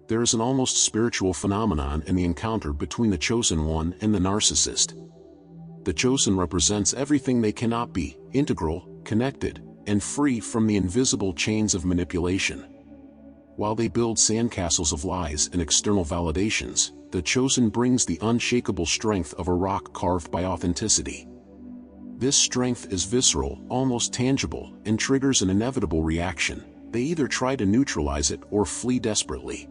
There is an almost spiritual phenomenon in the encounter between the chosen one and the narcissist. The chosen represents everything they cannot be: integral, connected, and free from the invisible chains of manipulation. While they build sandcastles of lies and external validations, the chosen brings the unshakable strength of a rock carved by authenticity. This strength is visceral, almost tangible, and triggers an inevitable reaction. They either try to neutralize it or flee desperately.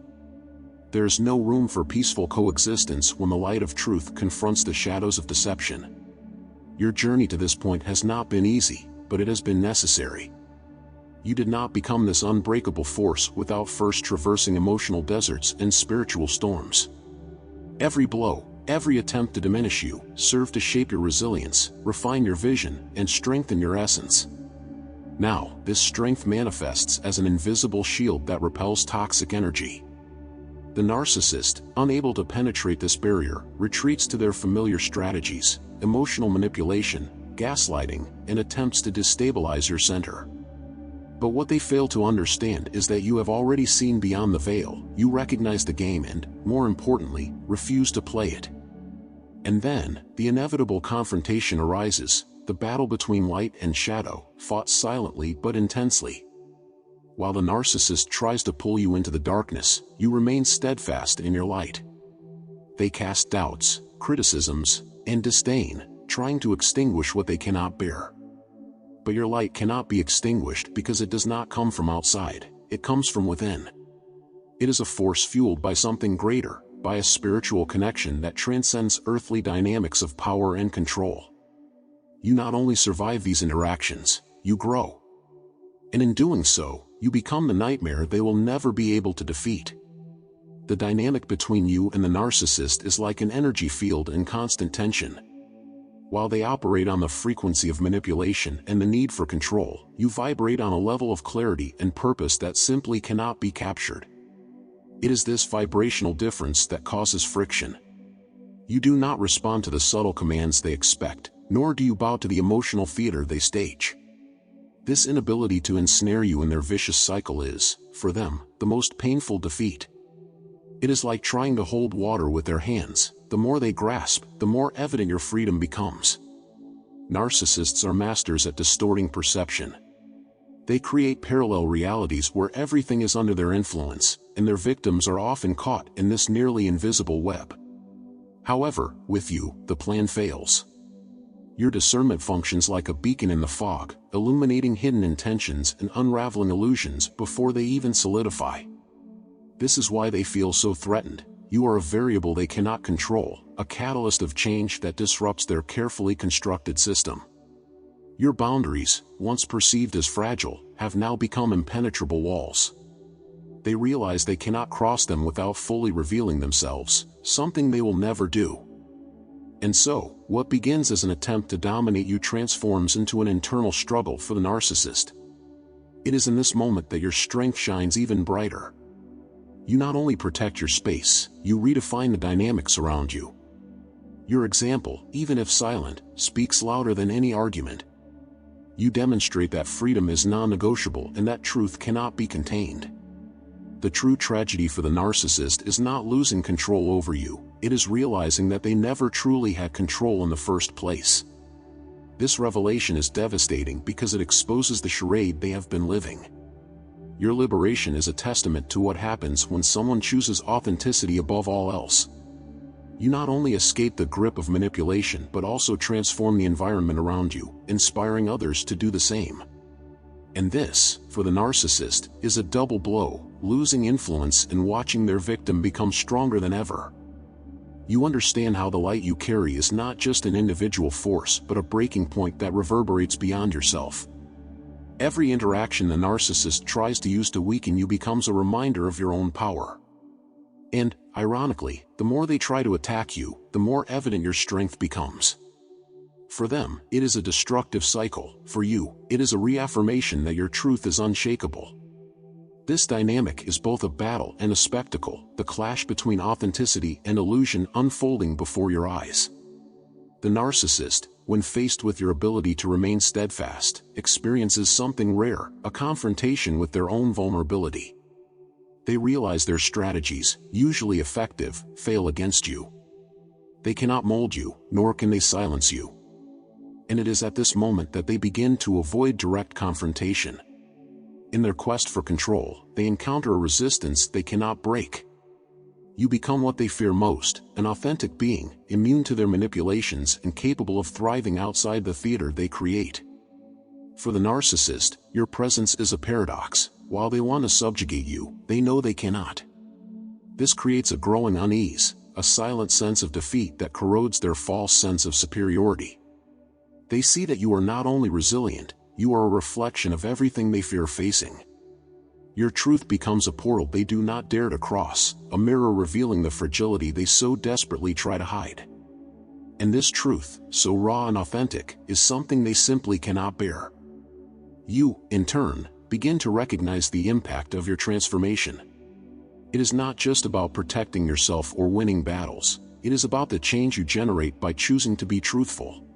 There is no room for peaceful coexistence when the light of truth confronts the shadows of deception. Your journey to this point has not been easy, but it has been necessary. You did not become this unbreakable force without first traversing emotional deserts and spiritual storms. Every blow, every attempt to diminish you, served to shape your resilience, refine your vision, and strengthen your essence. Now, this strength manifests as an invisible shield that repels toxic energy. The narcissist, unable to penetrate this barrier, retreats to their familiar strategies: emotional manipulation, gaslighting, and attempts to destabilize your center. But what they fail to understand is that you have already seen beyond the veil. You recognize the game and, more importantly, refuse to play it. And then, the inevitable confrontation arises, the battle between light and shadow, fought silently but intensely. While the narcissist tries to pull you into the darkness, you remain steadfast in your light. They cast doubts, criticisms, and disdain, trying to extinguish what they cannot bear. But your light cannot be extinguished because it does not come from outside, it comes from within. It is a force fueled by something greater, by a spiritual connection that transcends earthly dynamics of power and control. You not only survive these interactions, you grow. And in doing so, you become the nightmare they will never be able to defeat. The dynamic between you and the narcissist is like an energy field in constant tension. While they operate on the frequency of manipulation and the need for control, you vibrate on a level of clarity and purpose that simply cannot be captured. It is this vibrational difference that causes friction. You do not respond to the subtle commands they expect, nor do you bow to the emotional theater they stage. This inability to ensnare you in their vicious cycle is, for them, the most painful defeat. It is like trying to hold water with their hands. The more they grasp, the more evident your freedom becomes. Narcissists are masters at distorting perception. They create parallel realities where everything is under their influence, and their victims are often caught in this nearly invisible web. However, with you, the plan fails. Your discernment functions like a beacon in the fog, illuminating hidden intentions and unraveling illusions before they even solidify. This is why they feel so threatened. You are a variable they cannot control, a catalyst of change that disrupts their carefully constructed system. Your boundaries, once perceived as fragile, have now become impenetrable walls. They realize they cannot cross them without fully revealing themselves, something they will never do. And so, what begins as an attempt to dominate you transforms into an internal struggle for the narcissist. It is in this moment that your strength shines even brighter. You not only protect your space, you redefine the dynamics around you. Your example, even if silent, speaks louder than any argument. You demonstrate that freedom is non-negotiable and that truth cannot be contained. The true tragedy for the narcissist is not losing control over you, it is realizing that they never truly had control in the first place. This revelation is devastating because it exposes the charade they have been living. Your liberation is a testament to what happens when someone chooses authenticity above all else. You not only escape the grip of manipulation but also transform the environment around you, inspiring others to do the same. And this, for the narcissist, is a double blow, losing influence and watching their victim become stronger than ever. You understand how the light you carry is not just an individual force but a breaking point that reverberates beyond yourself. Every interaction the narcissist tries to use to weaken you becomes a reminder of your own power. And, ironically, the more they try to attack you, the more evident your strength becomes. For them, it is a destructive cycle. For you, it is a reaffirmation that your truth is unshakable. This dynamic is both a battle and a spectacle, the clash between authenticity and illusion unfolding before your eyes. The narcissist, when faced with your ability to remain steadfast, experiences something rare, a confrontation with their own vulnerability. They realize their strategies, usually effective, fail against you. They cannot mold you, nor can they silence you. And it is at this moment that they begin to avoid direct confrontation. In their quest for control, they encounter a resistance they cannot break. You become what they fear most, an authentic being, immune to their manipulations and capable of thriving outside the theater they create. For the narcissist, your presence is a paradox. While they want to subjugate you, they know they cannot. This creates a growing unease, a silent sense of defeat that corrodes their false sense of superiority. They see that you are not only resilient, you are a reflection of everything they fear facing. Your truth becomes a portal they do not dare to cross, a mirror revealing the fragility they so desperately try to hide. And this truth, so raw and authentic, is something they simply cannot bear. You, in turn, begin to recognize the impact of your transformation. It is not just about protecting yourself or winning battles, it is about the change you generate by choosing to be truthful.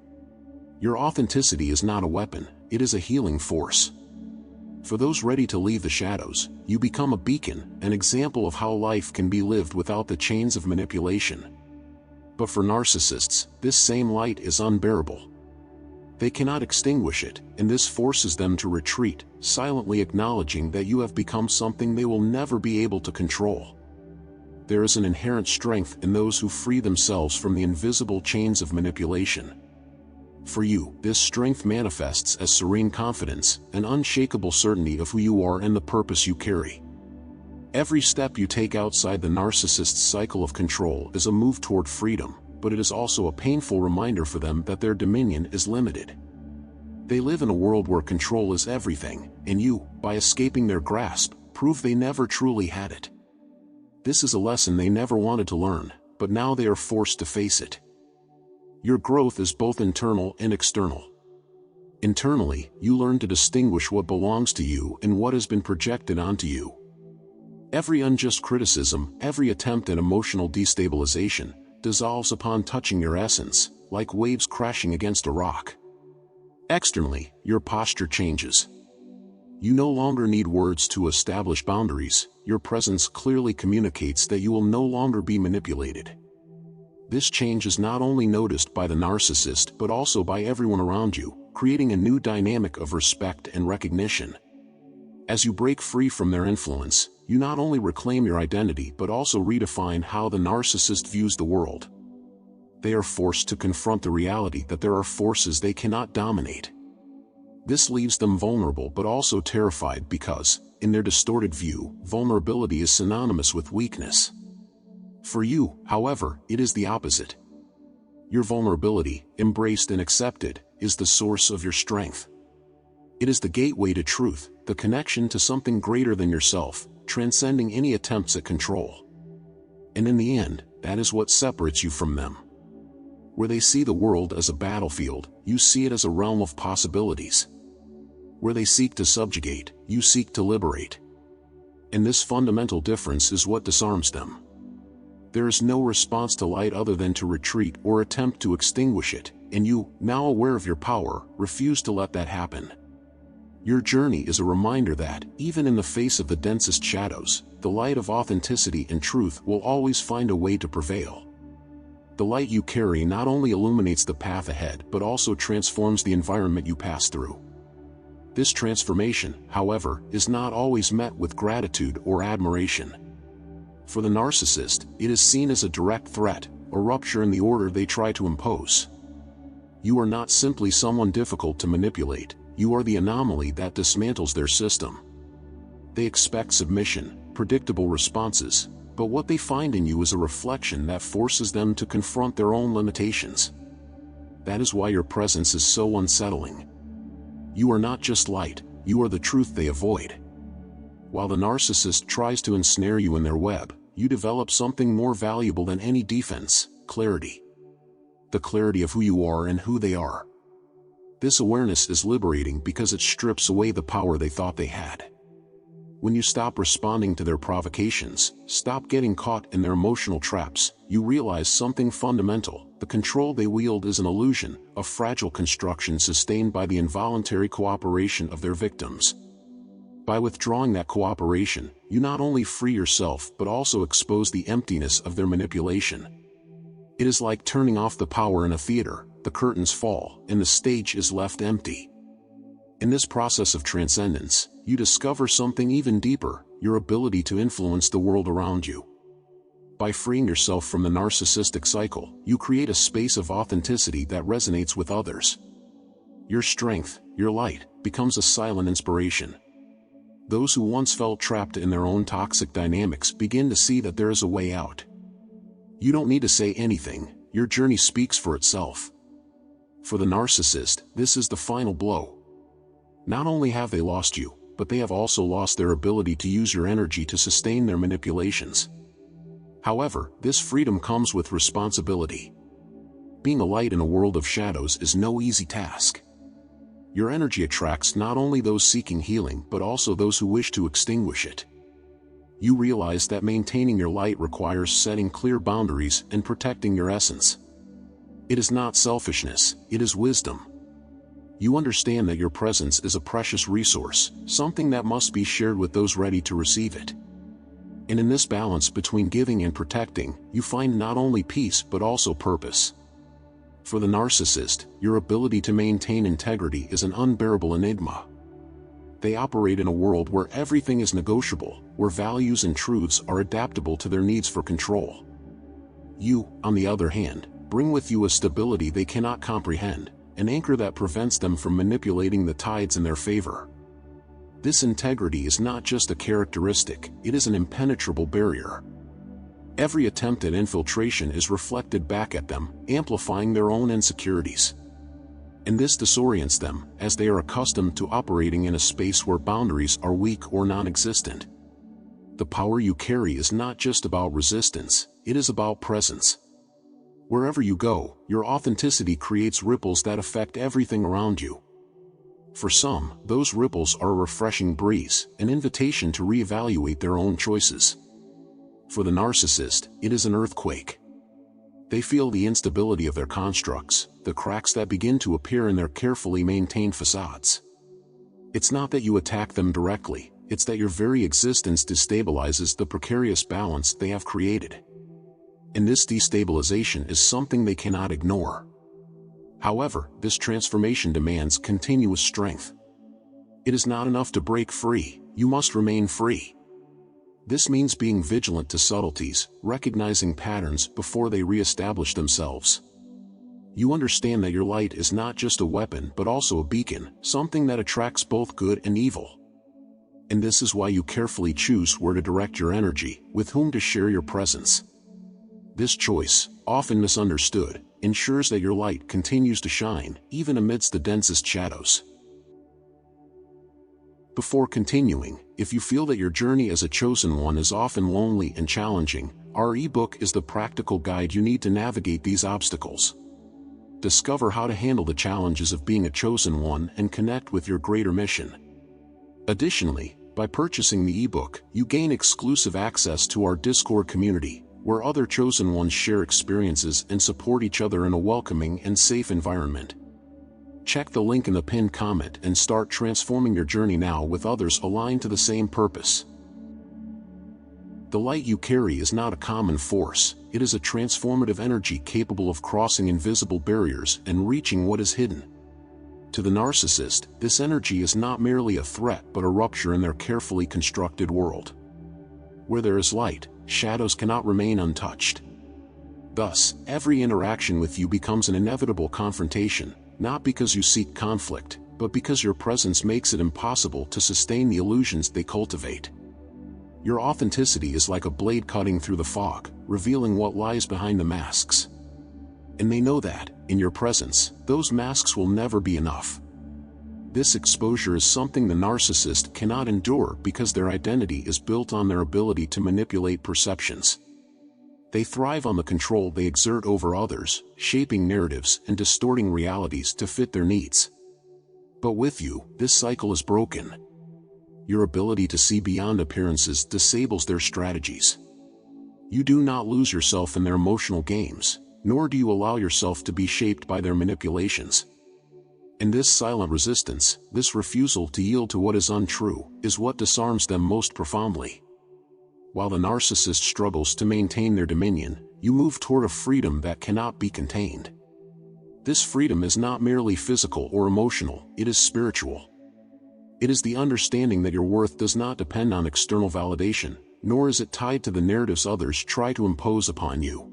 Your authenticity is not a weapon, it is a healing force. For those ready to leave the shadows, you become a beacon, an example of how life can be lived without the chains of manipulation. But for narcissists, this same light is unbearable. They cannot extinguish it, and this forces them to retreat, silently acknowledging that you have become something they will never be able to control. There is an inherent strength in those who free themselves from the invisible chains of manipulation. For you, this strength manifests as serene confidence, an unshakable certainty of who you are and the purpose you carry. Every step you take outside the narcissist's cycle of control is a move toward freedom, but it is also a painful reminder for them that their dominion is limited. They live in a world where control is everything, and you, by escaping their grasp, prove they never truly had it. This is a lesson they never wanted to learn, but now they are forced to face it. Your growth is both internal and external. Internally, you learn to distinguish what belongs to you and what has been projected onto you. Every unjust criticism, every attempt at emotional destabilization, dissolves upon touching your essence, like waves crashing against a rock. Externally, your posture changes. You no longer need words to establish boundaries, your presence clearly communicates that you will no longer be manipulated. This change is not only noticed by the narcissist but also by everyone around you, creating a new dynamic of respect and recognition. As you break free from their influence, you not only reclaim your identity but also redefine how the narcissist views the world. They are forced to confront the reality that there are forces they cannot dominate. This leaves them vulnerable but also terrified because, in their distorted view, vulnerability is synonymous with weakness. For you, however, it is the opposite. Your vulnerability, embraced and accepted, is the source of your strength. It is the gateway to truth, the connection to something greater than yourself, transcending any attempts at control. And in the end, that is what separates you from them. Where they see the world as a battlefield, you see it as a realm of possibilities. Where they seek to subjugate, you seek to liberate. And this fundamental difference is what disarms them. There is no response to light other than to retreat or attempt to extinguish it, and you, now aware of your power, refuse to let that happen. Your journey is a reminder that, even in the face of the densest shadows, the light of authenticity and truth will always find a way to prevail. The light you carry not only illuminates the path ahead but also transforms the environment you pass through. This transformation, however, is not always met with gratitude or admiration. For the narcissist, it is seen as a direct threat, a rupture in the order they try to impose. You are not simply someone difficult to manipulate, you are the anomaly that dismantles their system. They expect submission, predictable responses, but what they find in you is a reflection that forces them to confront their own limitations. That is why your presence is so unsettling. You are not just light, you are the truth they avoid. While the narcissist tries to ensnare you in their web, you develop something more valuable than any defense: clarity. The clarity of who you are and who they are. This awareness is liberating because it strips away the power they thought they had. When you stop responding to their provocations, stop getting caught in their emotional traps, you realize something fundamental: the control they wield is an illusion, a fragile construction sustained by the involuntary cooperation of their victims. By withdrawing that cooperation, you not only free yourself but also expose the emptiness of their manipulation. It is like turning off the power in a theater. The curtains fall, and the stage is left empty. In this process of transcendence, you discover something even deeper, your ability to influence the world around you. By freeing yourself from the narcissistic cycle, you create a space of authenticity that resonates with others. Your strength, your light, becomes a silent inspiration. Those who once felt trapped in their own toxic dynamics begin to see that there is a way out. You don't need to say anything, your journey speaks for itself. For the narcissist, this is the final blow. Not only have they lost you, but they have also lost their ability to use your energy to sustain their manipulations. However, this freedom comes with responsibility. Being a light in a world of shadows is no easy task. Your energy attracts not only those seeking healing but also those who wish to extinguish it. You realize that maintaining your light requires setting clear boundaries and protecting your essence. It is not selfishness, it is wisdom. You understand that your presence is a precious resource, something that must be shared with those ready to receive it. And in this balance between giving and protecting, you find not only peace but also purpose. For the narcissist, your ability to maintain integrity is an unbearable enigma. They operate in a world where everything is negotiable, where values and truths are adaptable to their needs for control. You, on the other hand, bring with you a stability they cannot comprehend, an anchor that prevents them from manipulating the tides in their favor. This integrity is not just a characteristic, it is an impenetrable barrier. Every attempt at infiltration is reflected back at them, amplifying their own insecurities. And this disorients them, as they are accustomed to operating in a space where boundaries are weak or non-existent. The power you carry is not just about resistance, it is about presence. Wherever you go, your authenticity creates ripples that affect everything around you. For some, those ripples are a refreshing breeze, an invitation to reevaluate their own choices. For the narcissist, it is an earthquake. They feel the instability of their constructs, the cracks that begin to appear in their carefully maintained facades. It's not that you attack them directly, it's that your very existence destabilizes the precarious balance they have created. And this destabilization is something they cannot ignore. However, this transformation demands continuous strength. It is not enough to break free, you must remain free. This means being vigilant to subtleties, recognizing patterns before they re-establish themselves. You understand that your light is not just a weapon but also a beacon, something that attracts both good and evil. And this is why you carefully choose where to direct your energy, with whom to share your presence. This choice, often misunderstood, ensures that your light continues to shine, even amidst the densest shadows. Before continuing, if you feel that your journey as a chosen one is often lonely and challenging, our ebook is the practical guide you need to navigate these obstacles. Discover how to handle the challenges of being a chosen one and connect with your greater mission. Additionally, by purchasing the ebook, you gain exclusive access to our Discord community, where other chosen ones share experiences and support each other in a welcoming and safe environment. Check the link in the pinned comment and start transforming your journey now with others aligned to the same purpose. The light you carry is not a common force, it is a transformative energy capable of crossing invisible barriers and reaching what is hidden. To the narcissist, this energy is not merely a threat but a rupture in their carefully constructed world. Where there is light, shadows cannot remain untouched. Thus, every interaction with you becomes an inevitable confrontation, not because you seek conflict, but because your presence makes it impossible to sustain the illusions they cultivate. Your authenticity is like a blade cutting through the fog, revealing what lies behind the masks. And they know that, in your presence, those masks will never be enough. This exposure is something the narcissist cannot endure because their identity is built on their ability to manipulate perceptions. They thrive on the control they exert over others, shaping narratives and distorting realities to fit their needs. But with you, this cycle is broken. Your ability to see beyond appearances disables their strategies. You do not lose yourself in their emotional games, nor do you allow yourself to be shaped by their manipulations. And this silent resistance, this refusal to yield to what is untrue, is what disarms them most profoundly. While the narcissist struggles to maintain their dominion, you move toward a freedom that cannot be contained. This freedom is not merely physical or emotional, it is spiritual. It is the understanding that your worth does not depend on external validation, nor is it tied to the narratives others try to impose upon you.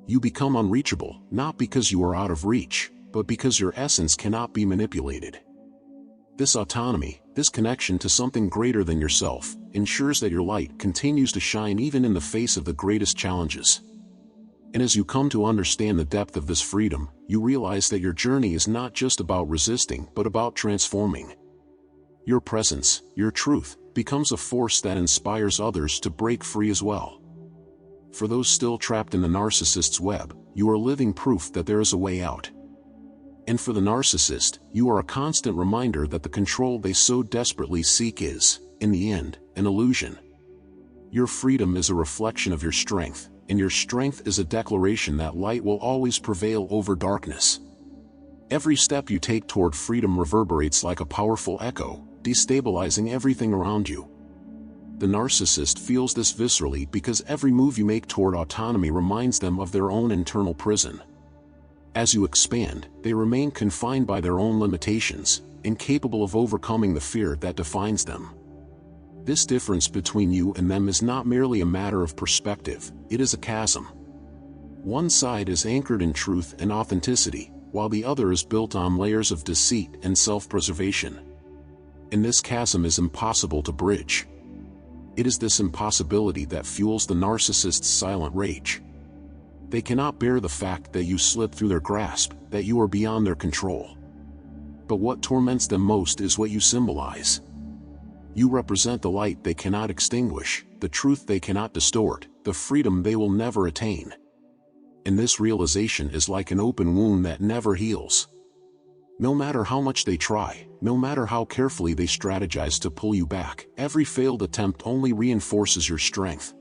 You become unreachable, not because you are out of reach, but because your essence cannot be manipulated. This autonomy, this connection to something greater than yourself, ensures that your light continues to shine even in the face of the greatest challenges. And as you come to understand the depth of this freedom, you realize that your journey is not just about resisting but about transforming. Your presence, your truth, becomes a force that inspires others to break free as well. For those still trapped in the narcissist's web, you are living proof that there is a way out. And for the narcissist, you are a constant reminder that the control they so desperately seek is, in the end, an illusion. Your freedom is a reflection of your strength, and your strength is a declaration that light will always prevail over darkness. Every step you take toward freedom reverberates like a powerful echo, destabilizing everything around you. The narcissist feels this viscerally because every move you make toward autonomy reminds them of their own internal prison. As you expand, they remain confined by their own limitations, incapable of overcoming the fear that defines them. This difference between you and them is not merely a matter of perspective, it is a chasm. One side is anchored in truth and authenticity, while the other is built on layers of deceit and self-preservation. And this chasm is impossible to bridge. It is this impossibility that fuels the narcissist's silent rage. They cannot bear the fact that you slip through their grasp, that you are beyond their control. But what torments them most is what you symbolize. You represent the light they cannot extinguish, the truth they cannot distort, the freedom they will never attain. And this realization is like an open wound that never heals. No matter how much they try, no matter how carefully they strategize to pull you back, every failed attempt only reinforces your strength.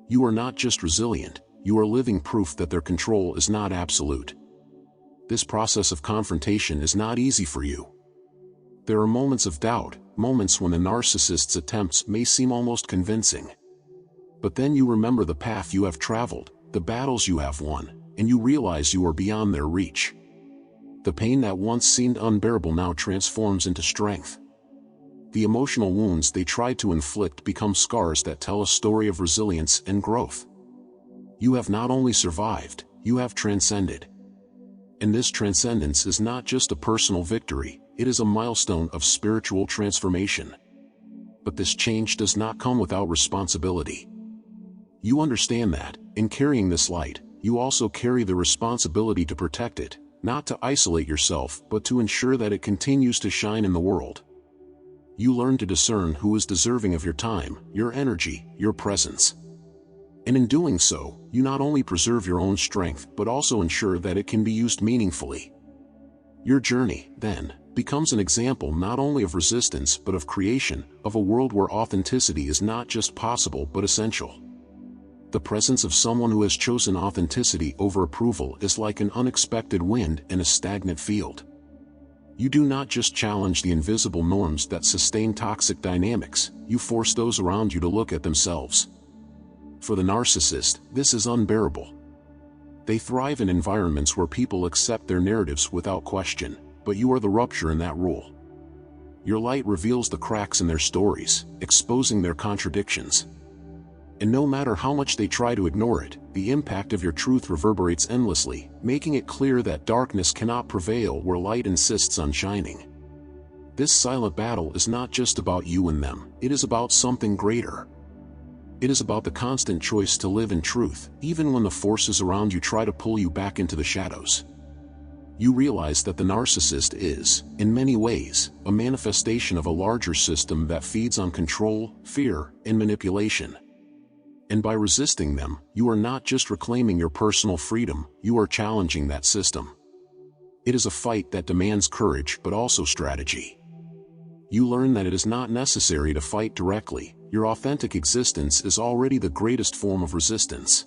You are not just resilient, you are living proof that their control is not absolute. This process of confrontation is not easy for you. There are moments of doubt, moments when the narcissist's attempts may seem almost convincing. But then you remember the path you have traveled, the battles you have won, and you realize you are beyond their reach. The pain that once seemed unbearable now transforms into strength. The emotional wounds they tried to inflict become scars that tell a story of resilience and growth. You have not only survived, you have transcended. And this transcendence is not just a personal victory, it is a milestone of spiritual transformation. But this change does not come without responsibility. You understand that, in carrying this light, you also carry the responsibility to protect it, not to isolate yourself but to ensure that it continues to shine in the world. You learn to discern who is deserving of your time, your energy, your presence. And in doing so, you not only preserve your own strength but also ensure that it can be used meaningfully. Your journey, then, becomes an example not only of resistance but of creation, of a world where authenticity is not just possible but essential. The presence of someone who has chosen authenticity over approval is like an unexpected wind in a stagnant field. You do not just challenge the invisible norms that sustain toxic dynamics, you force those around you to look at themselves. For the narcissist, this is unbearable. They thrive in environments where people accept their narratives without question, but you are the rupture in that rule. Your light reveals the cracks in their stories, exposing their contradictions. And no matter how much they try to ignore it, the impact of your truth reverberates endlessly, making it clear that darkness cannot prevail where light insists on shining. This silent battle is not just about you and them, it is about something greater. It is about the constant choice to live in truth, even when the forces around you try to pull you back into the shadows. You realize that the narcissist is, in many ways, a manifestation of a larger system that feeds on control, fear, and manipulation. And by resisting them, you are not just reclaiming your personal freedom, you are challenging that system. It is a fight that demands courage but also strategy. You learn that it is not necessary to fight directly. Your authentic existence is already the greatest form of resistance.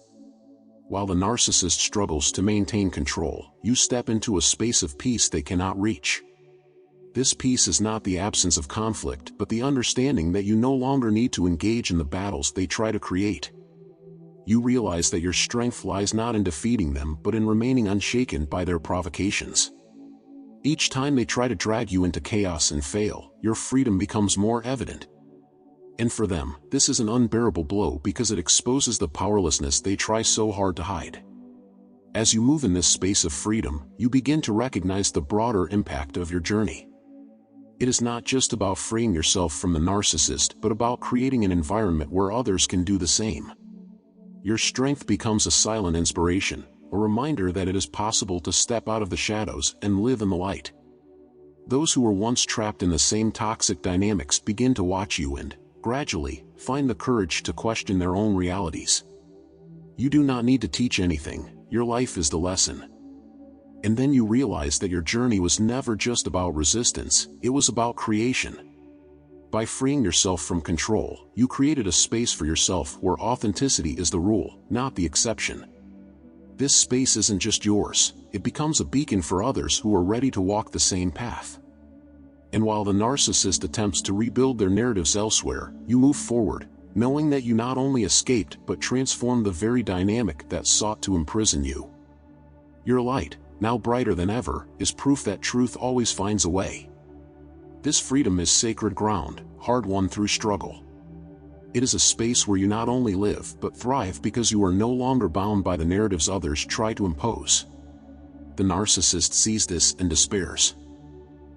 While the narcissist struggles to maintain control, you step into a space of peace they cannot reach. This peace is not the absence of conflict, but the understanding that you no longer need to engage in the battles they try to create. You realize that your strength lies not in defeating them but in remaining unshaken by their provocations. Each time they try to drag you into chaos and fail, your freedom becomes more evident. And for them, this is an unbearable blow because it exposes the powerlessness they try so hard to hide. As you move in this space of freedom, you begin to recognize the broader impact of your journey. It is not just about freeing yourself from the narcissist, but about creating an environment where others can do the same. Your strength becomes a silent inspiration, a reminder that it is possible to step out of the shadows and live in the light. Those who were once trapped in the same toxic dynamics begin to watch you and, gradually, find the courage to question their own realities. You do not need to teach anything, your life is the lesson. And then you realize that your journey was never just about resistance, it was about creation. By freeing yourself from control, you created a space for yourself where authenticity is the rule, not the exception. This space isn't just yours, it becomes a beacon for others who are ready to walk the same path. And while the narcissist attempts to rebuild their narratives elsewhere, you move forward, knowing that you not only escaped but transformed the very dynamic that sought to imprison you. Your light, now brighter than ever, is proof that truth always finds a way. This freedom is sacred ground, hard-won through struggle. It is a space where you not only live but thrive because you are no longer bound by the narratives others try to impose. The narcissist sees this and despairs.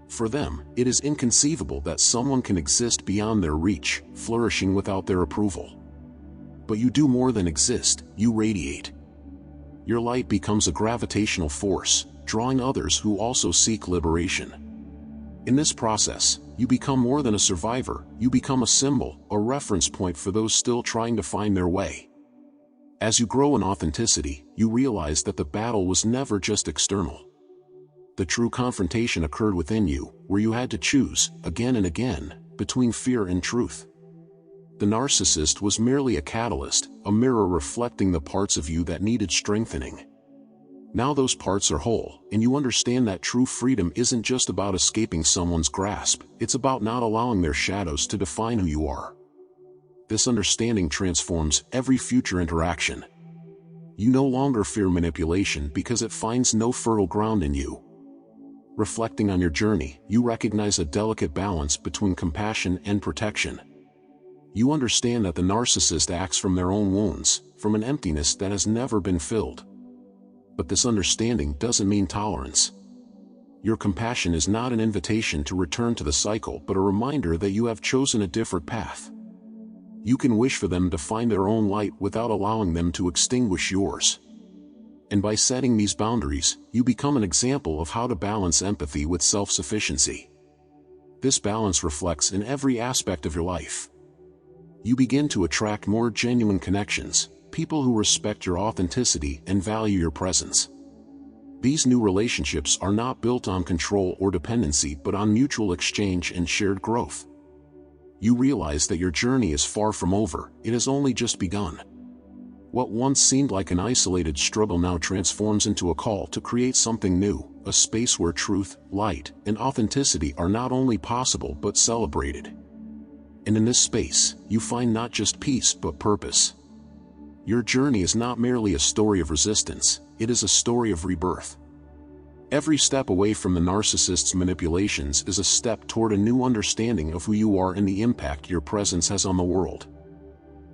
For them, it is inconceivable that someone can exist beyond their reach, flourishing without their approval. But you do more than exist, you radiate. Your light becomes a gravitational force, drawing others who also seek liberation. In this process, you become more than a survivor, you become a symbol, a reference point for those still trying to find their way. As you grow in authenticity, you realize that the battle was never just external. The true confrontation occurred within you, where you had to choose, again and again, between fear and truth. The narcissist was merely a catalyst, a mirror reflecting the parts of you that needed strengthening. Now those parts are whole, and you understand that true freedom isn't just about escaping someone's grasp, it's about not allowing their shadows to define who you are. This understanding transforms every future interaction. You no longer fear manipulation because it finds no fertile ground in you. Reflecting on your journey, you recognize a delicate balance between compassion and protection. You understand that the narcissist acts from their own wounds, from an emptiness that has never been filled. But this understanding doesn't mean tolerance. Your compassion is not an invitation to return to the cycle but a reminder that you have chosen a different path. You can wish for them to find their own light without allowing them to extinguish yours. And by setting these boundaries, you become an example of how to balance empathy with self-sufficiency. This balance reflects in every aspect of your life. You begin to attract more genuine connections, people who respect your authenticity and value your presence. These new relationships are not built on control or dependency but on mutual exchange and shared growth. You realize that your journey is far from over, it has only just begun. What once seemed like an isolated struggle now transforms into a call to create something new, a space where truth, light, and authenticity are not only possible but celebrated. And in this space, you find not just peace but purpose. Your journey is not merely a story of resistance, it is a story of rebirth. Every step away from the narcissist's manipulations is a step toward a new understanding of who you are and the impact your presence has on the world.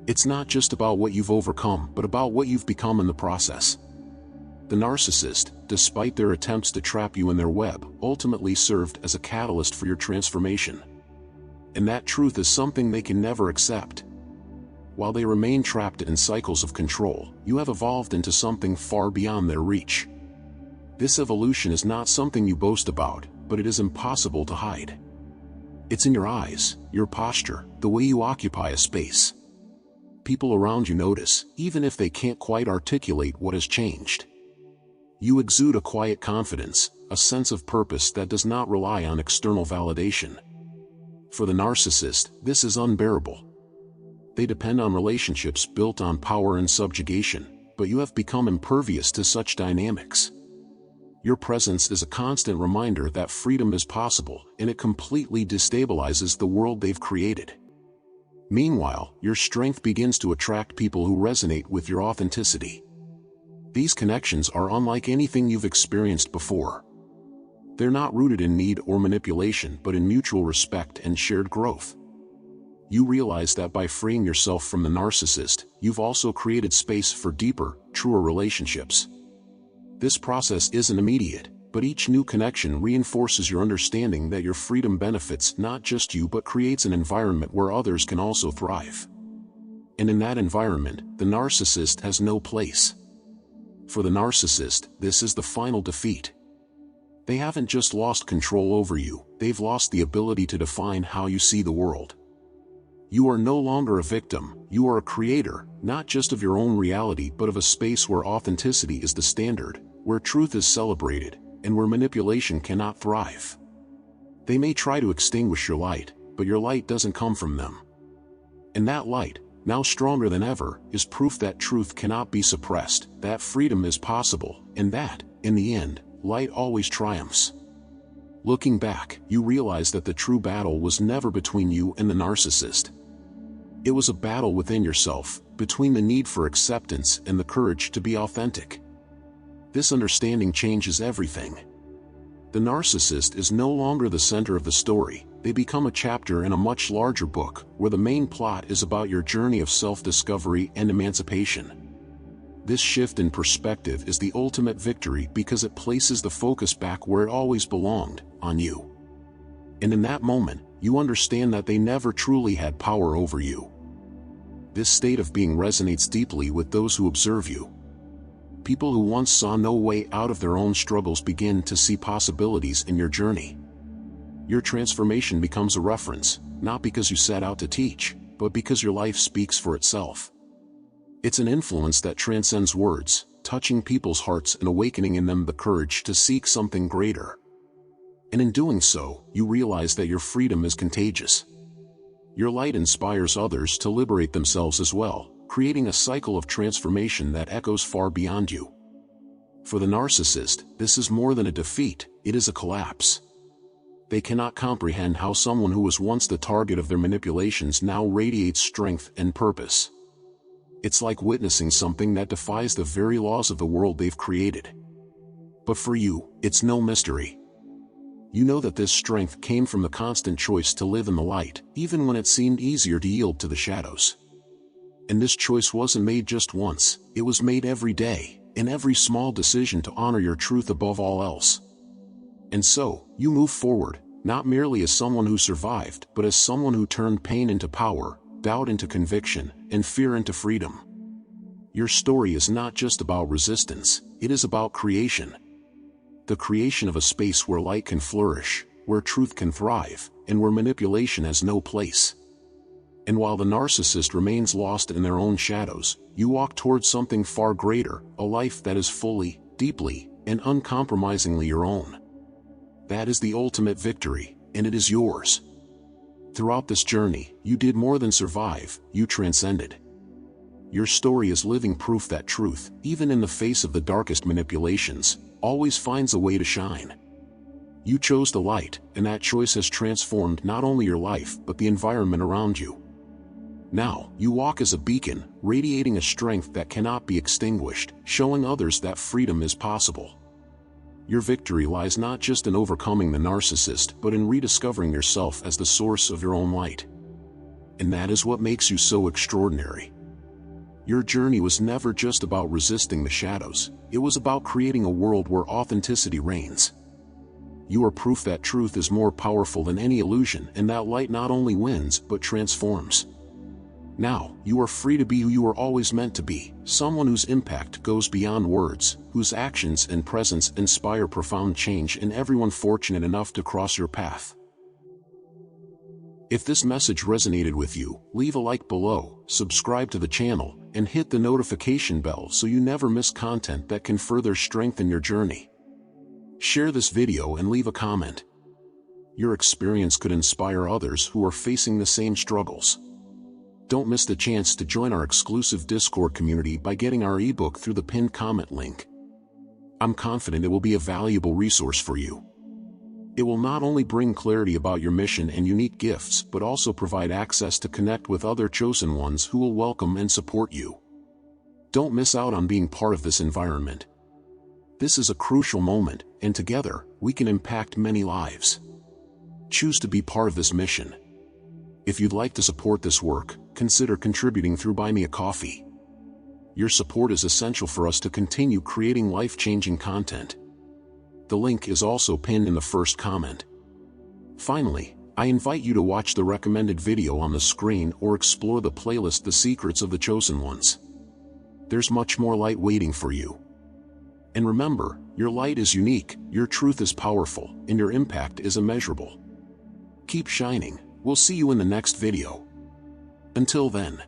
It's not just about what you've overcome but about what you've become in the process. The narcissist, despite their attempts to trap you in their web, ultimately served as a catalyst for your transformation. And that truth is something they can never accept. While they remain trapped in cycles of control, you have evolved into something far beyond their reach. This evolution is not something you boast about, but it is impossible to hide. It's in your eyes, your posture, the way you occupy a space. People around you notice, even if they can't quite articulate what has changed. You exude a quiet confidence, a sense of purpose that does not rely on external validation. For the narcissist, this is unbearable. They depend on relationships built on power and subjugation, but you have become impervious to such dynamics. Your presence is a constant reminder that freedom is possible, and it completely destabilizes the world they've created. Meanwhile, your strength begins to attract people who resonate with your authenticity. These connections are unlike anything you've experienced before. They're not rooted in need or manipulation, but in mutual respect and shared growth. You realize that by freeing yourself from the narcissist, you've also created space for deeper, truer relationships. This process isn't immediate, but each new connection reinforces your understanding that your freedom benefits not just you but creates an environment where others can also thrive. And in that environment, the narcissist has no place. For the narcissist, this is the final defeat. They haven't just lost control over you, they've lost the ability to define how you see the world. You are no longer a victim, you are a creator, not just of your own reality but of a space where authenticity is the standard, where truth is celebrated, and where manipulation cannot thrive. They may try to extinguish your light, but your light doesn't come from them. And that light, now stronger than ever, is proof that truth cannot be suppressed, that freedom is possible, and that, in the end, light always triumphs. Looking back, you realize that the true battle was never between you and the narcissist. It was a battle within yourself, between the need for acceptance and the courage to be authentic. This understanding changes everything. The narcissist is no longer the center of the story, they become a chapter in a much larger book, where the main plot is about your journey of self-discovery and emancipation. This shift in perspective is the ultimate victory because it places the focus back where it always belonged, on you. And in that moment, you understand that they never truly had power over you. This state of being resonates deeply with those who observe you. People who once saw no way out of their own struggles begin to see possibilities in your journey. Your transformation becomes a reference, not because you set out to teach, but because your life speaks for itself. It's an influence that transcends words, touching people's hearts and awakening in them the courage to seek something greater. And in doing so, you realize that your freedom is contagious. Your light inspires others to liberate themselves as well, creating a cycle of transformation that echoes far beyond you. For the narcissist, this is more than a defeat, it is a collapse. They cannot comprehend how someone who was once the target of their manipulations now radiates strength and purpose. It's like witnessing something that defies the very laws of the world they've created. But for you, it's no mystery. You know that this strength came from the constant choice to live in the light, even when it seemed easier to yield to the shadows. And this choice wasn't made just once, it was made every day, in every small decision to honor your truth above all else. And so, you move forward, not merely as someone who survived, but as someone who turned pain into power, doubt into conviction, and fear into freedom. Your story is not just about resistance, it is about creation. The creation of a space where light can flourish, where truth can thrive, and where manipulation has no place. And while the narcissist remains lost in their own shadows, you walk towards something far greater, a life that is fully, deeply, and uncompromisingly your own. That is the ultimate victory, and it is yours. Throughout this journey, you did more than survive, you transcended. Your story is living proof that truth, even in the face of the darkest manipulations, always finds a way to shine. You chose the light, and that choice has transformed not only your life but the environment around you. Now, you walk as a beacon, radiating a strength that cannot be extinguished, showing others that freedom is possible. Your victory lies not just in overcoming the narcissist but in rediscovering yourself as the source of your own light. And that is what makes you so extraordinary. Your journey was never just about resisting the shadows, it was about creating a world where authenticity reigns. You are proof that truth is more powerful than any illusion and that light not only wins but transforms. Now, you are free to be who you were always meant to be, someone whose impact goes beyond words, whose actions and presence inspire profound change in everyone fortunate enough to cross your path. If this message resonated with you, leave a like below, subscribe to the channel, and hit the notification bell so you never miss content that can further strengthen your journey. Share this video and leave a comment. Your experience could inspire others who are facing the same struggles. Don't miss the chance to join our exclusive Discord community by getting our ebook through the pinned comment link. I'm confident it will be a valuable resource for you. It will not only bring clarity about your mission and unique gifts, but also provide access to connect with other chosen ones who will welcome and support you. Don't miss out on being part of this environment. This is a crucial moment, and together, we can impact many lives. Choose to be part of this mission. If you'd like to support this work, consider contributing through Buy Me a Coffee. Your support is essential for us to continue creating life-changing content. The link is also pinned in the first comment. Finally, I invite you to watch the recommended video on the screen or explore the playlist The Secrets of the Chosen Ones. There's much more light waiting for you. And remember, your light is unique, your truth is powerful, and your impact is immeasurable. Keep shining. We'll see you in the next video. Until then.